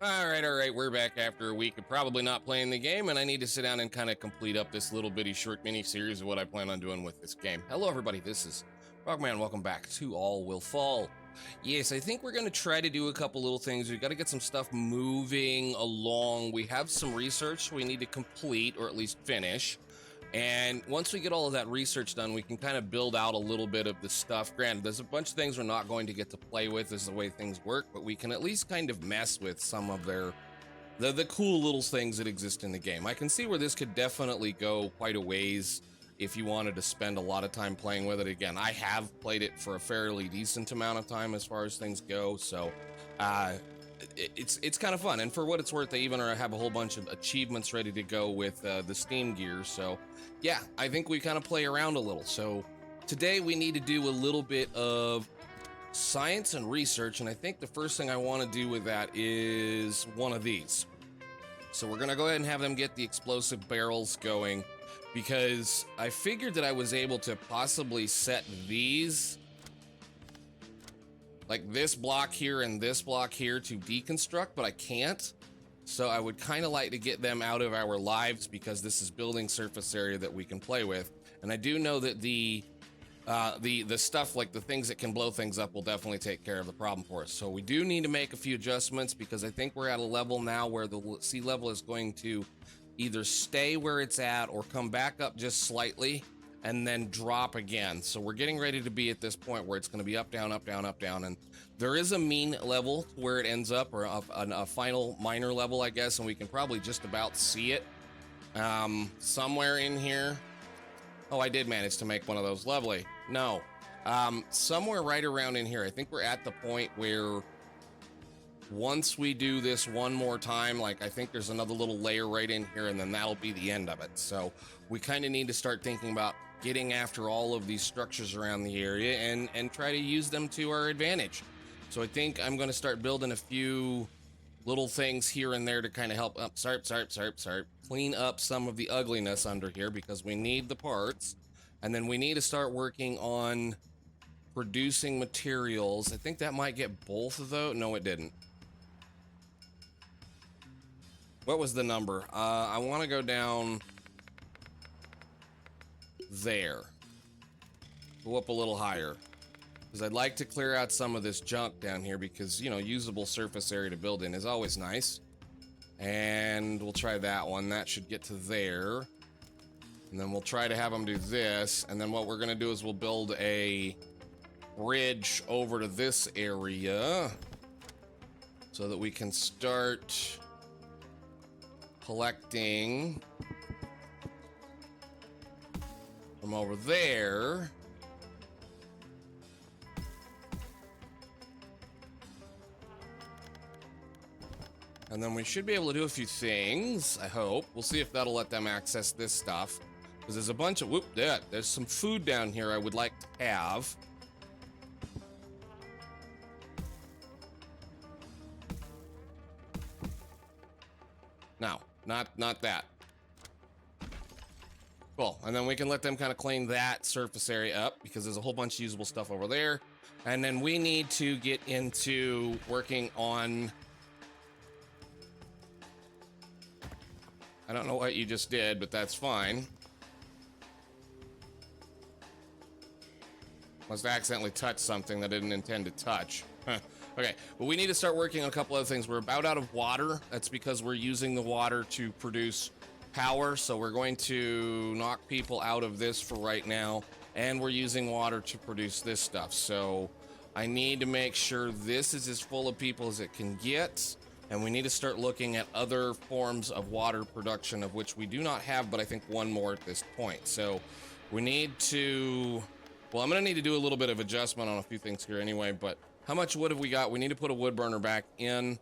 All right, we're back after a week of probably not playing the game, and I need to sit down and kind of complete up this little bitty short mini series of what I plan on doing with this game. Hello, everybody, this is Frogman. Welcome back to All Will Fall. Yes, I think we're going to try to do a couple little things. We've got to get some stuff moving along. We have some research we need to complete, or at least finish. And once we get all of that research done, we can kind of build out a little bit of the stuff. Granted, there's a bunch of things we're not going to get to play with. This is the way things work, but we can at least kind of mess with some of the cool little things that exist in the game. I can see where this could definitely go quite a ways if you wanted to spend a lot of time playing with it. Again, I have played it for a fairly decent amount of time as far as things go, so it's kind of fun. And for what it's worth, they even have a whole bunch of achievements ready to go with the Steam gear. So yeah, I think we kind of play around a little. So today we need to do a little bit of science and research, and I think the first thing I want to do with that is one of these. So we're gonna go ahead and have them get the explosive barrels going, because I figured that I was able to possibly set these, like this block here and this block here, to deconstruct, but I can't. So I would kind of like to get them out of our lives, because this is building surface area that we can play with. And I do know that the stuff, like the things that can blow things up, will definitely take care of the problem for us. So we do need to make a few adjustments, because I think we're at a level now where the sea level is going to either stay where it's at or come back up just slightly and then drop again. So we're getting ready to be at this point where it's going to be up, down, up, down, up, down. And there is a mean level where it ends up, or a final minor level, I guess, and we can probably just about see it somewhere in here. Oh, I did manage to make one of those. Lovely. No. Somewhere right around in here. I think we're at the point where once we do this one more time, like I think there's another little layer right in here, and then that'll be the end of it. So we kind of need to start thinking about getting after all of these structures around the area and try to use them to our advantage. So I think I'm going to start building a few little things here and there to kind of help up, clean up some of the ugliness under here, because we need the parts. And then we need to start working on producing materials. I think that might get both of those. No, it didn't. What was the number? I want to go down there. Go up a little higher, because I'd like to clear out some of this junk down here, because, you know, usable surface area to build in is always nice. And we'll try that one. That should get to there. And then we'll try to have them do this. And then what we're going to do is we'll build a bridge over to this area so that we can start collecting from over there. And then we should be able to do a few things, I hope. We'll see if that'll let them access this stuff. Because there's a bunch of, there's some food down here I would like to have. No, not that. Cool, and then we can let them kind of clean that surface area up, because there's a whole bunch of usable stuff over there. And then we need to get into working on, I don't know what you just did, but that's fine. Must have accidentally touched something that I didn't intend to touch. Okay, but we need to start working on a couple other things. We're about out of water. That's because we're using the water to produce power. So we're going to knock people out of this for right now. And we're using water to produce this stuff. So I need to make sure this is as full of people as it can get. And we need to start looking at other forms of water production, of which we do not have, but I think one more at this point. So we need to, well, I'm going to need to do a little bit of adjustment on a few things here anyway, but how much wood have we got? We need to put a wood burner back in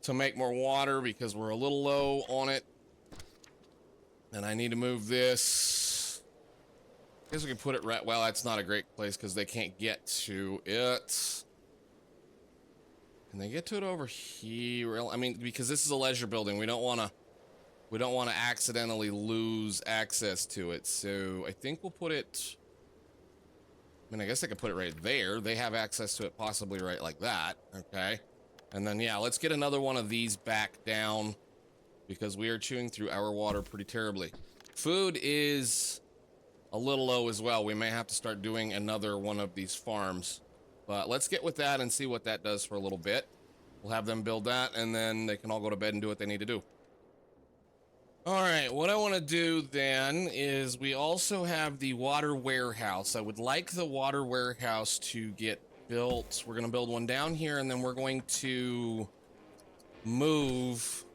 to make more water, because we're a little low on it. And I need to move this. I guess we can put it right, well, that's not a great place because they can't get to it. Can they get to it over here? I mean, because this is a leisure building, we don't want to accidentally lose access to it. So I think we'll put it, I mean, I guess I could put it right there. They have access to it possibly right like that. Okay. And then, yeah, let's get another one of these back down because we are chewing through our water pretty terribly. Food is a little low as well. We may have to start doing another one of these farms. But let's get with that and see what that does for a little bit. We'll have them build that, and then they can all go to bed and do what they need to do. All right, what I want to do then is we also have the water warehouse. I would like the water warehouse to get built. We're going to build one down here, and then we're going to move.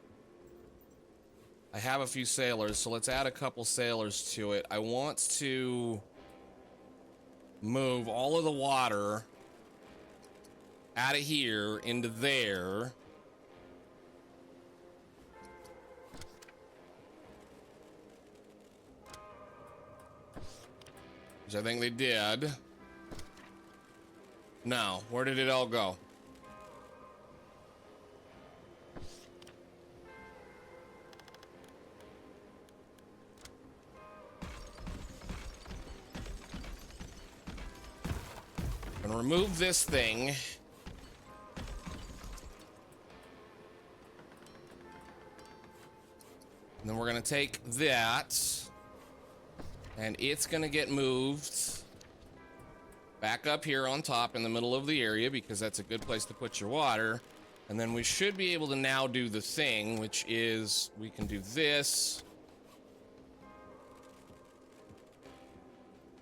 I have a few sailors, so let's add a couple sailors to it. I want to move all of the water out of here into there. Which I think they did. No, where did it all go? I'm gonna remove this thing. And then we're gonna take that, and it's gonna get moved back up here on top in the middle of the area because that's a good place to put your water. And then we should be able to now do the thing, which is we can do this.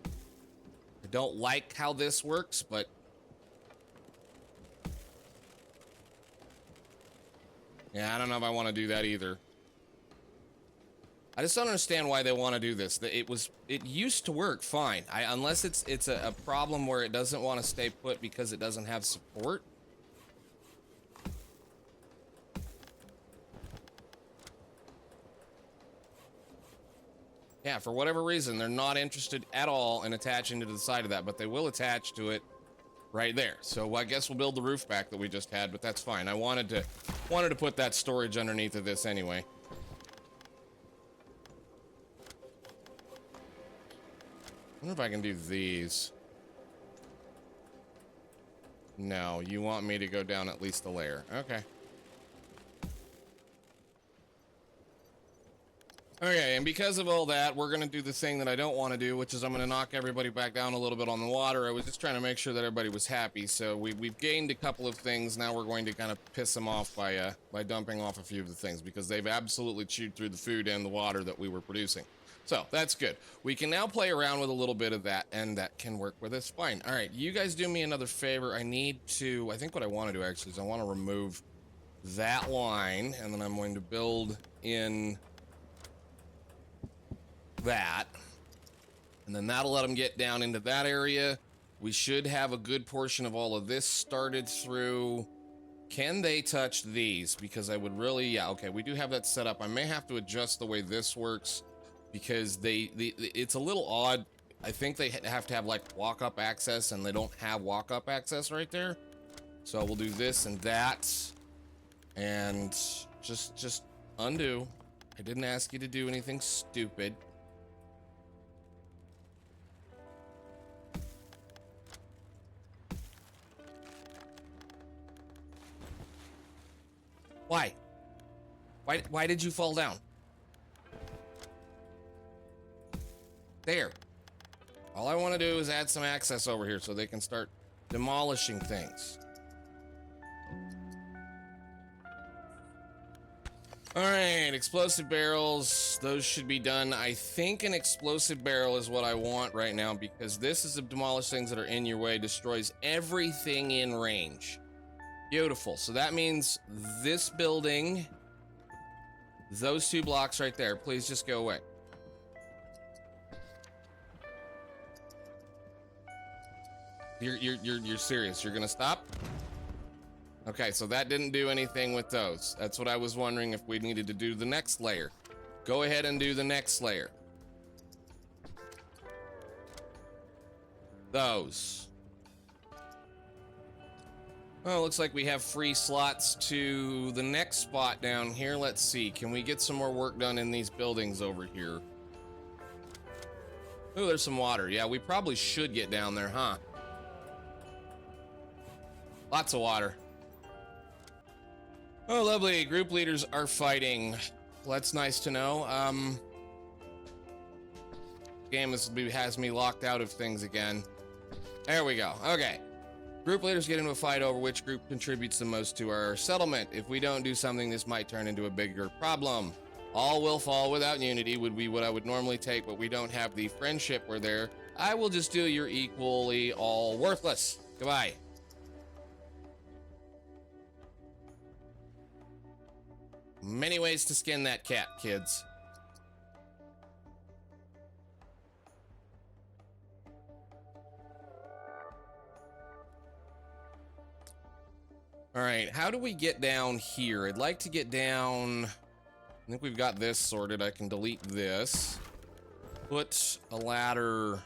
I don't like how this works, but yeah, I don't know if I want to do that either. I just don't understand why they want to do this. It used to work fine. Unless it's a problem where it doesn't want to stay put because it doesn't have support. Yeah, for whatever reason, they're not interested at all in attaching to the side of that, but they will attach to it right there. So I guess we'll build the roof back that we just had, but that's fine. I wanted to put that storage underneath of this anyway. I wonder if I can do these. No, you want me to go down at least a layer. Okay. Okay, and because of all that, we're gonna do the thing that I don't want to do, which is I'm gonna knock everybody back down a little bit on the water. I was just trying to make sure that everybody was happy, so we've gained a couple of things. Now we're going to kind of piss them off by dumping off a few of the things because they've absolutely chewed through the food and the water that we were producing. So that's good. We can now play around with a little bit of that, and that can work with us fine. All right, you guys do me another favor. I think what I want to do actually is I want to remove that line, and then I'm going to build in that, and then that'll let them get down into that area. We should have a good portion of all of this started through. Can they touch these? Because I would really, yeah, okay, we do have that set up. I may have to adjust the way this works because it's a little odd. I think they have to have like walk-up access, and they don't have walk-up access right there. So we'll do this and that, and just undo. I didn't ask you to do anything stupid. Why? Why did you fall down? There. All I want to do is add some access over here so they can start demolishing things. All right, explosive barrels. Those should be done. I think an explosive barrel is what I want right now because this is to demolish things that are in your way, destroys everything in range. Beautiful. So that means this building, those two blocks right there, please just go away. You're serious? You're gonna stop? Okay, so that didn't do anything with those. That's what I was wondering if we needed to do the next layer. Go ahead and do the next layer. Those. Oh, looks like we have free slots to the next spot down here. Let's see. Can we get some more work done in these buildings over here? Oh, there's some water. Yeah, we probably should get down there, huh? Lots of water. Oh, lovely. Group leaders are fighting. Well, that's nice to know. Game has me locked out of things again. There we go. Okay. Group leaders get into a fight over which group contributes the most to our settlement. If we don't do something, this might turn into a bigger problem. All will fall without unity would be what I would normally take, but we don't have the friendship we're there. I will just do you're equally all worthless. Goodbye. Many ways to skin that cat, kids. All right, how do we get down here? I'd like to get down... I think we've got this sorted. I can delete this. Put a ladder...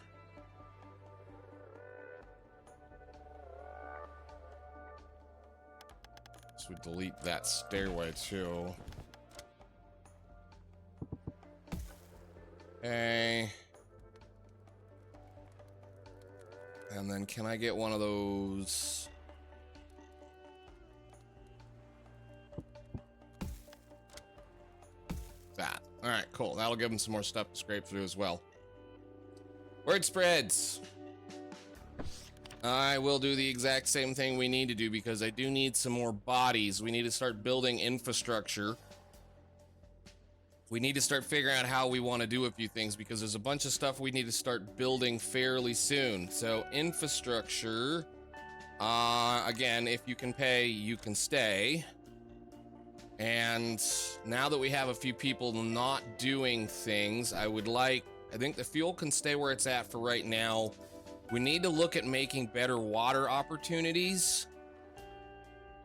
So we delete that stairway too. Okay. And then can I get one of those? That. All right, cool. That'll give them some more stuff to scrape through as well. Word spreads. I will do the exact same thing we need to do because I do need some more bodies. We need to start building infrastructure. We need to start figuring out how we want to do a few things because there's a bunch of stuff we need to start building fairly soon. So infrastructure, again, if you can pay, you can stay. And now that we have a few people not doing things, I think the fuel can stay where it's at for right now. We need to look at making better water opportunities.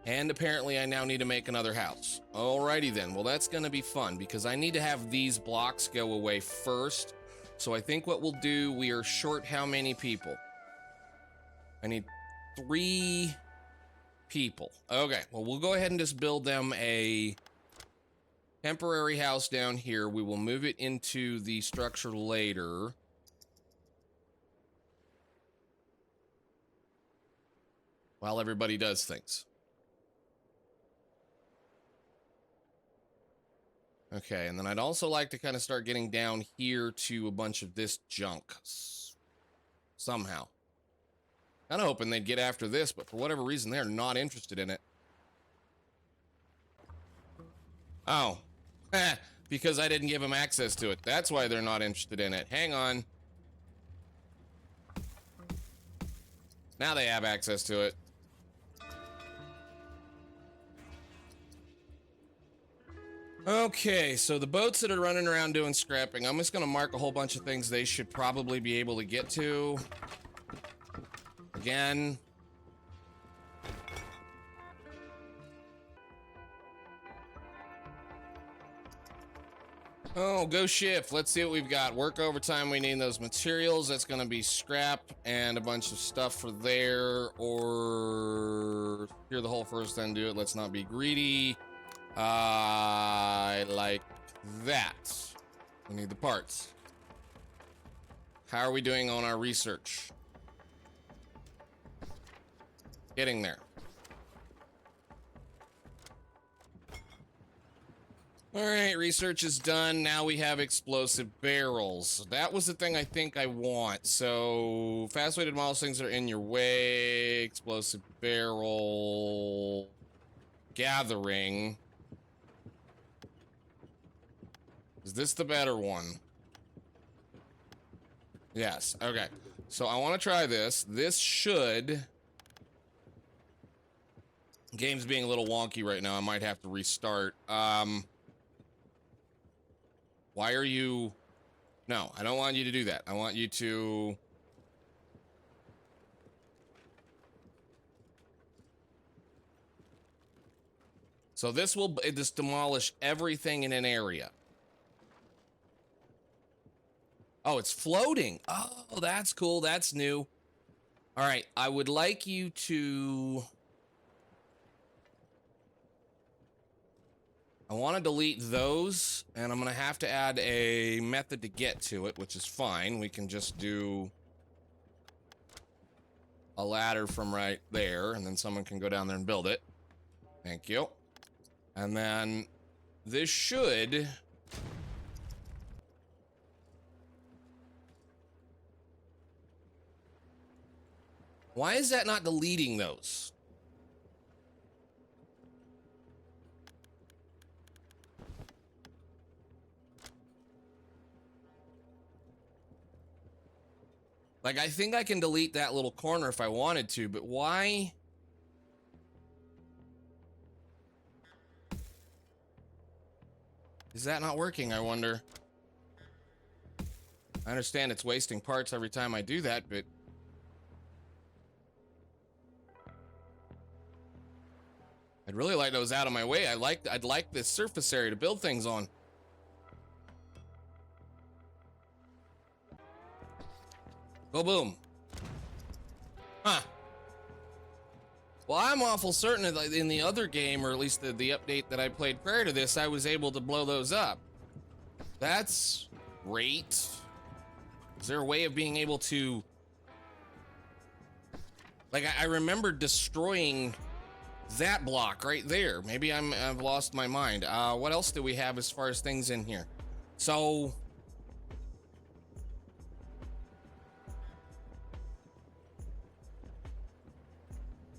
And apparently I now need to make another house. Alrighty then, well that's gonna be fun because I need to have these blocks go away first. So I think what we'll do, we are short how many people? I need 3 people. Okay, well we'll go ahead and just build them a temporary house down here. We will move it into the structure later. While everybody does things. Okay, and then I'd also like to kind of start getting down here to a bunch of this junk. Somehow. Kind of hoping they'd get after this, but for whatever reason, they're not interested in it. Oh. Because I didn't give them access to it. That's why they're not interested in it. Hang on. Now they have access to it. Okay, so the boats that are running around doing scrapping, I'm just gonna mark a whole bunch of things they should probably be able to get to. Again. Oh, go shift. Let's see what we've got. Work overtime, we need those materials. That's gonna be scrap and a bunch of stuff for there. Or clear the hole first, then do it. Let's not be greedy. I like that. We need the parts. How are we doing on our research? Getting there. All right, research is done. Now we have explosive barrels. That was the thing I think I want. So fast way to demolish things that are in your way. Explosive barrel gathering. Is this the better one? Yes, okay. So I want to try this. This should... Game's being a little wonky right now. I might have to restart. Why are you... No, I don't want you to do that. I want you to... So this will just demolish everything in an area. Oh, it's floating. Oh, that's cool. That's new. All right, I would like you to... I want to delete those, and I'm going to have to add a method to get to it, which is fine. We can just do a ladder from right there, and then someone can go down there and build it. Thank you. And then this should... Why is that not deleting those? Like, I think I can delete that little corner if I wanted to, but why? Is that not working, I wonder? I understand it's wasting parts every time I do that, but... I'd really like those out of my way. I'd like this surface area to build things on. Go boom. Huh. Well, I'm awful certain that in the other game, or at least the update that I played prior to this, I was able to blow those up. That's great. Is there a way of being able to... Like, I remember destroying that block right there. Maybe I've lost my mind. What else do we have as far as things in here? So...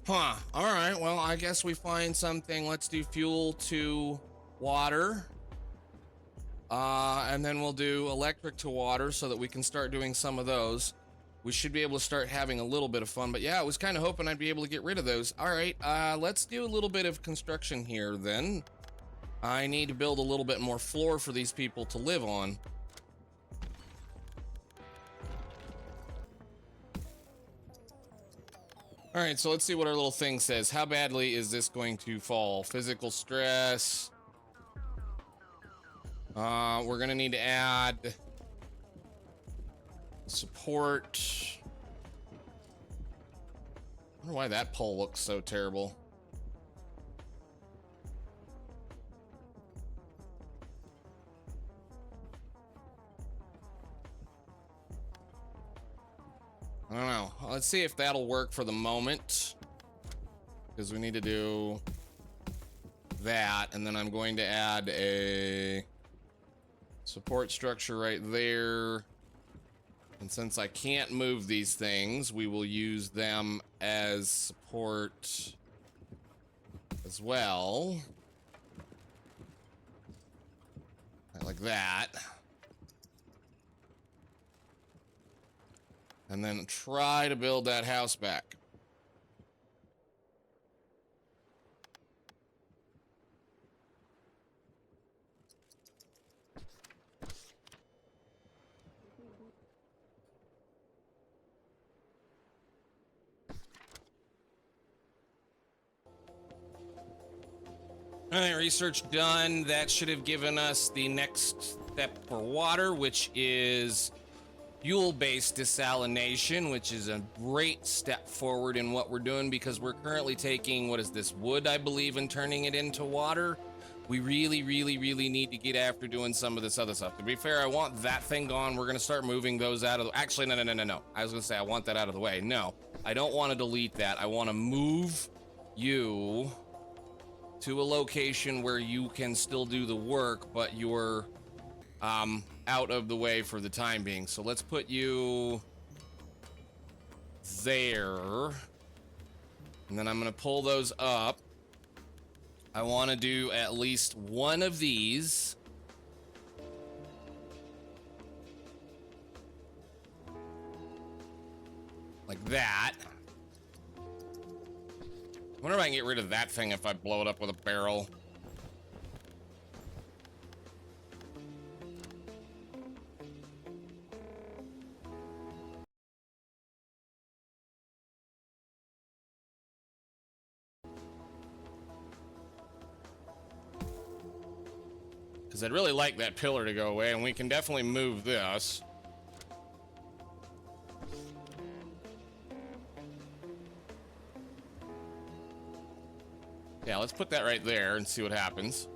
Huh. All right. Well, I guess we find something. Let's do fuel to water. And then we'll do electric to water so that we can start doing some of those. We should be able to start having a little bit of fun. But yeah, I was kind of hoping I'd be able to get rid of those. All right. Let's do a little bit of construction here then. I need to build a little bit more floor for these people to live on. All right, so let's see what our little thing says. How badly is this going to fall? Physical stress. We're gonna need to add support. I wonder why that pole looks so terrible. I don't know. Let's see if that'll work for the moment. Because we need to do that. And then I'm going to add a support structure right there. And since I can't move these things, we will use them as support as well. Like that. And then try to build that house back. All right, research done. That should have given us the next step for water, which is fuel-based desalination, which is a great step forward in what we're doing because we're currently taking, what is this, wood, I believe, and turning it into water. We really, really, really need to get after doing some of this other stuff. To be fair, I want that thing gone. We're going to start moving those out of the... Actually, no. I was going to say I want that out of the way. No, I don't want to delete that. I want to move you to a location where you can still do the work, but you're out of the way for the time being. So let's put you there. And then I'm going to pull those up. I want to do at least one of these. Like that. I wonder if I can get rid of that thing if I blow it up with a barrel. Because I'd really like that pillar to go away, and we can definitely move this. Yeah, let's put that right there and see what happens.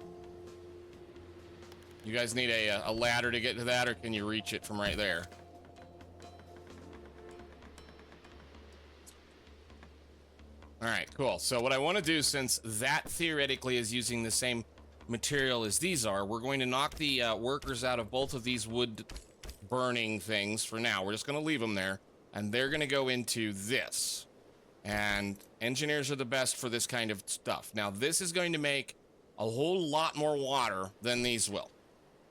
You guys need a ladder to get to that, or can you reach it from right there? All right, cool. So what I want to do, since that theoretically is using the same material as these are. We're going to knock the workers out of both of these wood burning things for now. We're just going to leave them there, and they're going to go into this. And engineers are the best for this kind of stuff. Now, this is going to make a whole lot more water than these will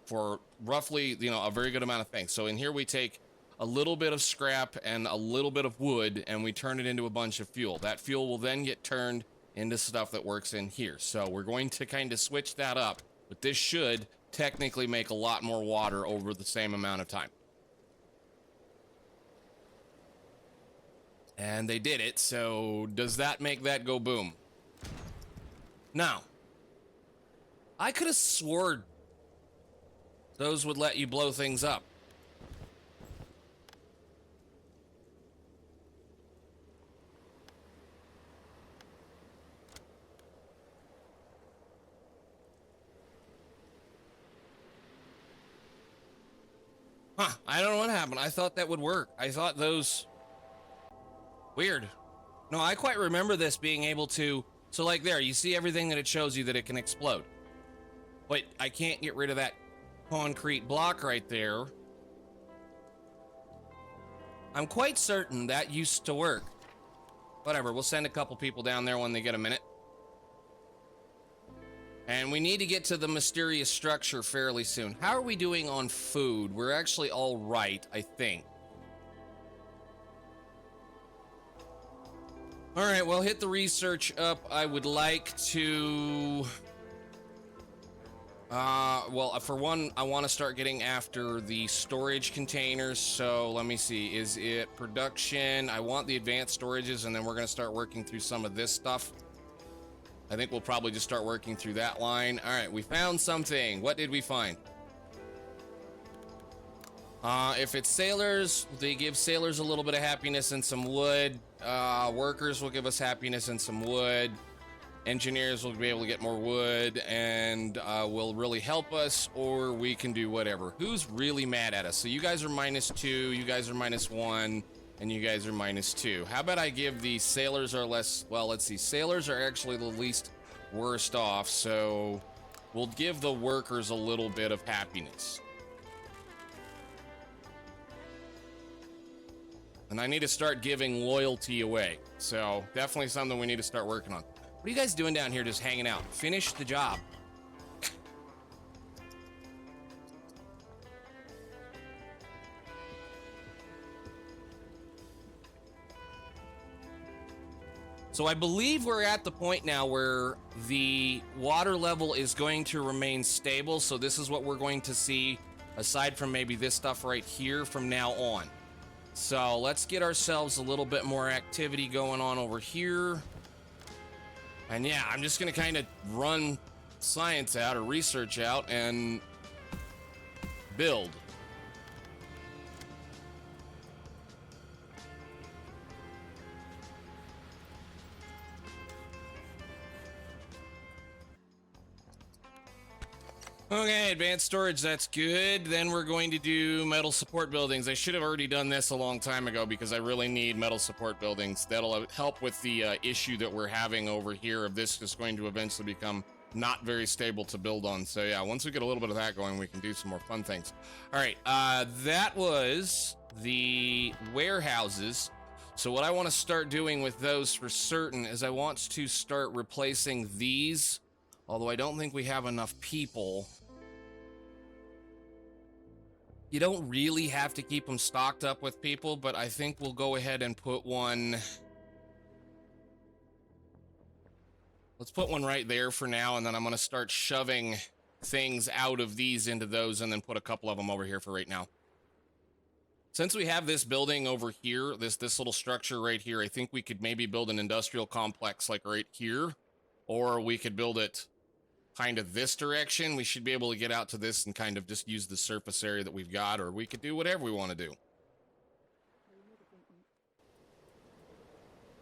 for roughly, you know, a very good amount of things. So in here we take a little bit of scrap and a little bit of wood, and we turn it into a bunch of fuel. That fuel will then get turned into stuff that works in here. So we're going to kind of switch that up, but this should technically make a lot more water over the same amount of time. And they did it, so does that make that go boom? No. I could have sworn those would let you blow things up. Huh, I don't know what happened. I thought that would work. I thought those... Weird. No, I quite remember this being able to... So like there, you see everything that it shows you that it can explode. But I can't get rid of that concrete block right there. I'm quite certain that used to work. Whatever, we'll send a couple people down there when they get a minute. And we need to get to the mysterious structure fairly soon. How are we doing on food? We're actually all right, I think. All right, well, hit the research up. I would like to... well, for one, I want to start getting after the storage containers. So let me see. Is it production? I want the advanced storages, and then we're going to start working through some of this stuff. I think we'll probably just start working through that line. All right, we found something. What did we find? If it's sailors, they give sailors a little bit of happiness and some wood. Workers will give us happiness and some wood. Engineers will be able to get more wood and will really help us, or we can do whatever. Who's really mad at us? So you guys are -2, you guys are -1, and you guys are -2. How about I give the sailors are less... Well, let's see. Sailors are actually the least worst off, so we'll give the workers a little bit of happiness. And I need to start giving loyalty away. So definitely something we need to start working on. What are you guys doing down here just hanging out? Finish the job. So I believe we're at the point now where the water level is going to remain stable. So this is what we're going to see, aside from maybe this stuff right here, from now on. So let's get ourselves a little bit more activity going on over here. And yeah, I'm just going to kind of run science out or research out and build. Okay, advanced storage, that's good. Then we're going to do metal support buildings. I should have already done this a long time ago because I really need metal support buildings. That'll help with the issue that we're having over here of this just going to eventually become not very stable to build on. So yeah, once we get a little bit of that going, we can do some more fun things. All right, that was the warehouses. So what I want to start doing with those for certain is I want to start replacing these, although I don't think we have enough people. You don't really have to keep them stocked up with people, but I think we'll go ahead and put one. Let's put one right there for now, and then I'm going to start shoving things out of these into those, and then put a couple of them over here for right now. Since we have this building over here, this little structure right here, I think we could maybe build an industrial complex like right here, or we could build it kind of this direction. We should be able to get out to this and kind of just use the surface area that we've got, or we could do whatever we want to do.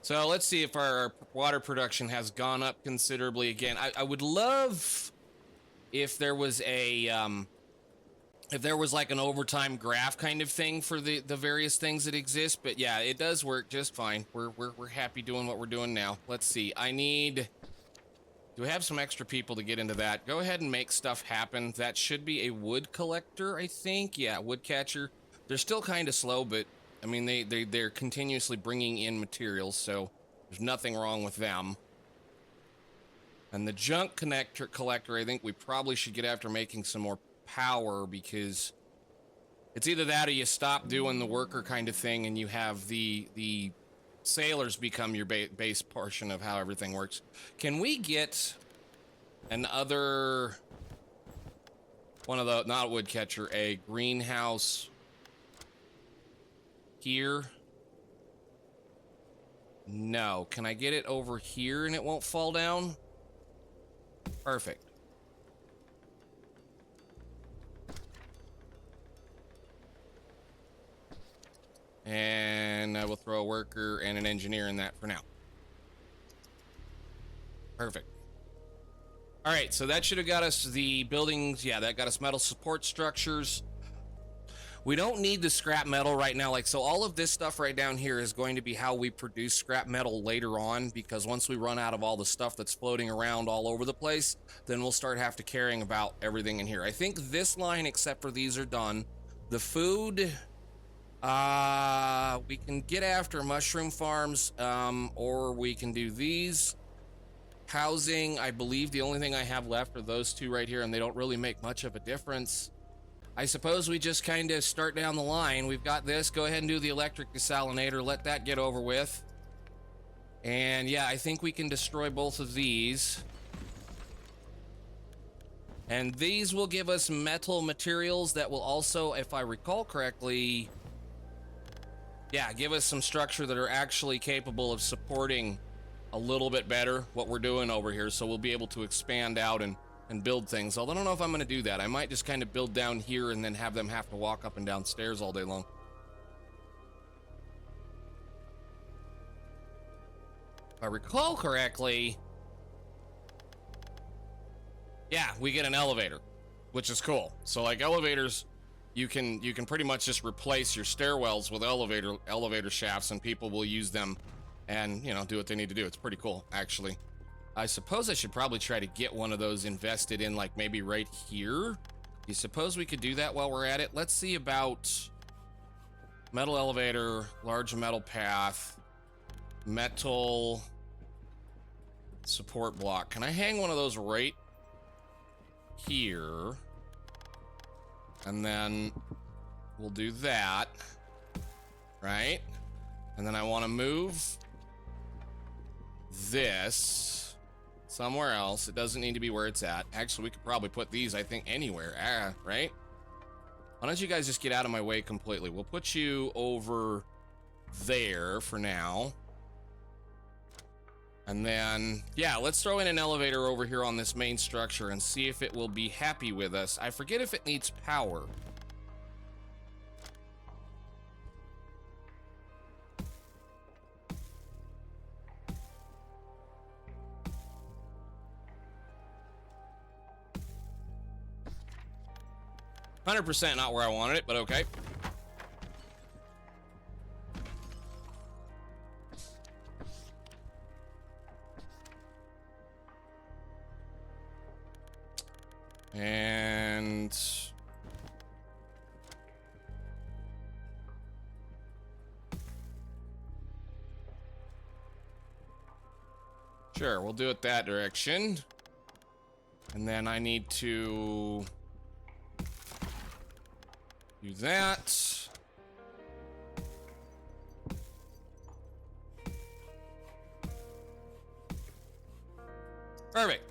So let's see if our water production has gone up considerably again. I would love if there was a if there was like an overtime graph kind of thing for the various things that exist, but yeah, it does work just fine. We're happy doing what we're doing now. Let's see. I need Do we have some extra people to get into that? Go ahead and make stuff happen. That should be a wood collector, I think. Yeah, wood catcher. They're still kind of slow, but I mean, they're continuously bringing in materials, so there's nothing wrong with them. And the junk collector, I think we probably should get after making some more power, because it's either that or you stop doing the worker kind of thing and you have the sailors become your base portion of how everything works. Can we get another one of the, not woodcatcher, a greenhouse here? No. Can I get it over here and it won't fall down? Perfect. And I will throw a worker and an engineer in that for now. Perfect. All right, so that should have got us the buildings. Yeah, that got us metal support structures. We don't need the scrap metal right now. Like, so all of this stuff right down here is going to be how we produce scrap metal later on, because once we run out of all the stuff that's floating around all over the place, then we'll start have to caring about everything in here. I think this line, except for these, are done. The food, we can get after mushroom farms, or we can do these. Housing, I believe the only thing I have left are those two right here, and they don't really make much of a difference. I suppose we just kind of start down the line. We've got this. Go ahead and do the electric desalinator. Let that get over with. And yeah, I think we can destroy both of these. And these will give us metal materials that will also, if I recall correctly, yeah, give us some structure that are actually capable of supporting a little bit better what we're doing over here. So we'll be able to expand out and build things. Although I don't know if I'm going to do that. I might just kind of build down here and then have them have to walk up and down stairs all day long. If I recall correctly, yeah, we get an elevator, which is cool. So like elevators, you can pretty much just replace your stairwells with elevator shafts, and people will use them and, you know, do what they need to do. It's pretty cool, actually. I suppose I should probably try to get one of those invested in, like, maybe right here. You suppose we could do that while we're at it? Let's see about metal elevator, large metal path, metal support block. Can I hang one of those right here? And then we'll do that, right? And then I want to move this somewhere else. It doesn't need to be where it's at. Actually, we could probably put these, I think, anywhere. Right? Why don't you guys just get out of my way completely? We'll put you over there for now. And then, yeah, let's throw in an elevator over here on this main structure and see if it will be happy with us. I forget if it needs power. 100% not where I wanted it, but okay. And sure, we'll do it that direction. And then I need to do that. Perfect.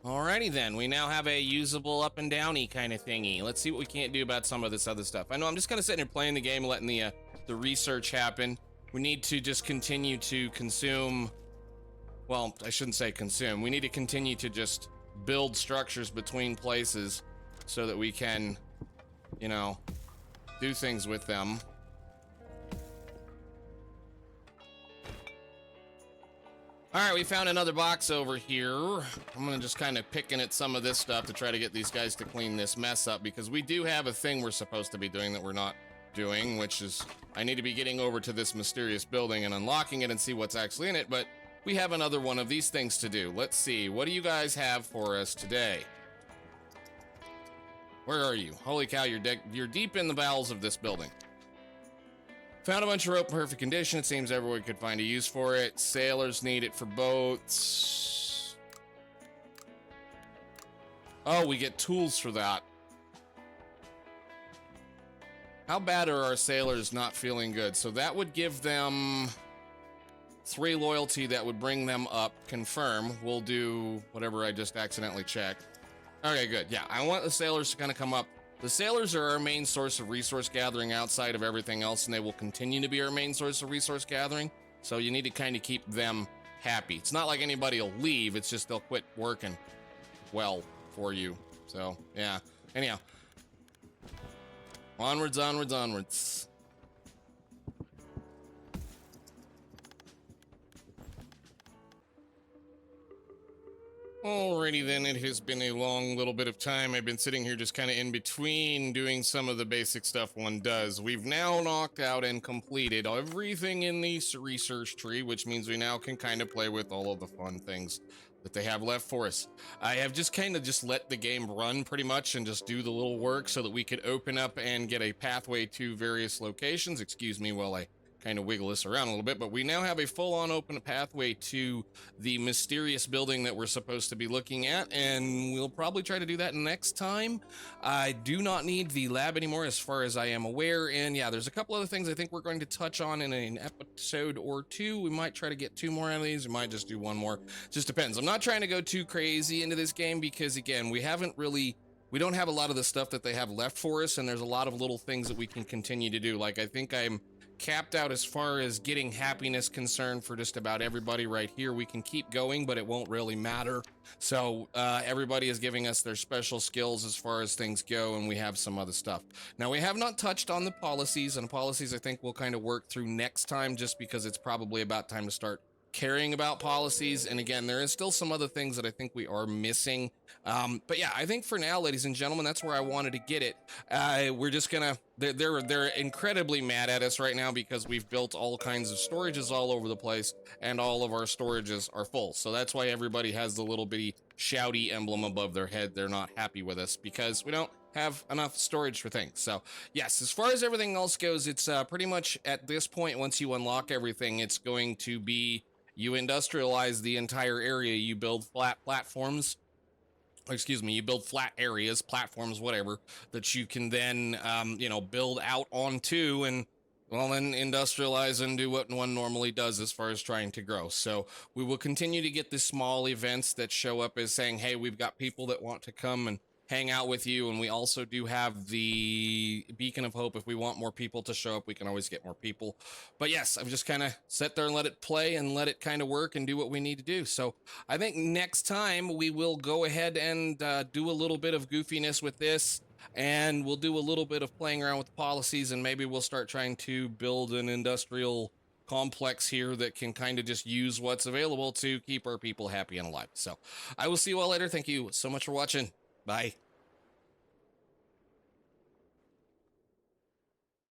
Alrighty then, we now have a usable up and downy kind of thingy. Let's see what we can't do about some of this other stuff. I know I'm just kind of sitting here playing the game, letting the research happen. We need to just continue to consume, well, I shouldn't say consume. We need to continue to just build structures between places so that we can, you know, do things with them. All right, we found another box over here. I'm gonna just kind of picking at some of this stuff to try to get these guys to clean this mess up, because we do have a thing we're supposed to be doing that we're not doing, which is I need to be getting over to this mysterious building and unlocking it and see what's actually in it, but we have another one of these things to do. Let's see, what do you guys have for us today? Where are you? Holy cow, you're deep in the bowels of this building. Found a bunch of rope in perfect condition. It seems everyone could find a use for it. Sailors need it for boats. Oh, we get tools for that. How bad are our sailors not feeling good? So that would give them 3 loyalty. That would bring them up. Confirm. We'll do whatever I just accidentally checked. Okay, good. Yeah, I want the sailors to kind of come up. The sailors are our main source of resource gathering outside of everything else, and they will continue to be our main source of resource gathering. So you need to kind of keep them happy. It's not like anybody will leave. It's just they'll quit working well for you. So, yeah. Anyhow. Onwards, onwards, onwards. Alrighty then, it has been a long little bit of time. I've been sitting here just kind of in between doing some of the basic stuff one does. We've now knocked out and completed everything in the research tree, which means we now can kind of play with all of the fun things that they have left for us. I have just kind of just let the game run pretty much and just do the little work so that we could open up and get a pathway to various locations. Excuse me while I kind of wiggle this around a little bit, but we now have a full-on open pathway to the mysterious building that we're supposed to be looking at, and we'll probably try to do that next time. I do not need the lab anymore as far as I am aware, and yeah, there's a couple other things I think we're going to touch on in an episode or two. We might try to get 2 more out of these, we might just do 1 more. Just depends. I'm not trying to go too crazy into this game because, again, we don't have a lot of the stuff that they have left for us, and there's a lot of little things that we can continue to do. Like, I think I'm capped out as far as getting happiness concerned for just about everybody right here. We can keep going, but it won't really matter. So everybody is giving us their special skills as far as things go, and we have some other stuff. Now, we have not touched on the policies, and policies I think we'll kind of work through next time, just because it's probably about time to start caring about policies. And again, there is still some other things that I think we are missing. But yeah, I think for now, ladies and gentlemen, that's where I wanted to get it. We're just gonna, they're incredibly mad at us right now because we've built all kinds of storages all over the place and all of our storages are full. So that's why everybody has the little bitty shouty emblem above their head. They're not happy with us because we don't have enough storage for things. So yes, as far as everything else goes, it's pretty much at this point, once you unlock everything, it's going to be you industrialize the entire area. You build flat platforms. Excuse me, you build flat areas, platforms, whatever, that you can then, build out onto and, well, then industrialize and do what one normally does as far as trying to grow. So we will continue to get the small events that show up as saying, hey, we've got people that want to come and hang out with you, and we also do have the beacon of hope. If we want more people to show up, we can always get more people. But yes, I've just kind of sat there and let it play and let it kind of work and do what we need to do. So I think next time we will go ahead and do a little bit of goofiness with this, and we'll do a little bit of playing around with policies, and maybe we'll start trying to build an industrial complex here that can kind of just use what's available to keep our people happy and alive. So I will see you all later. Thank you so much for watching. Bye.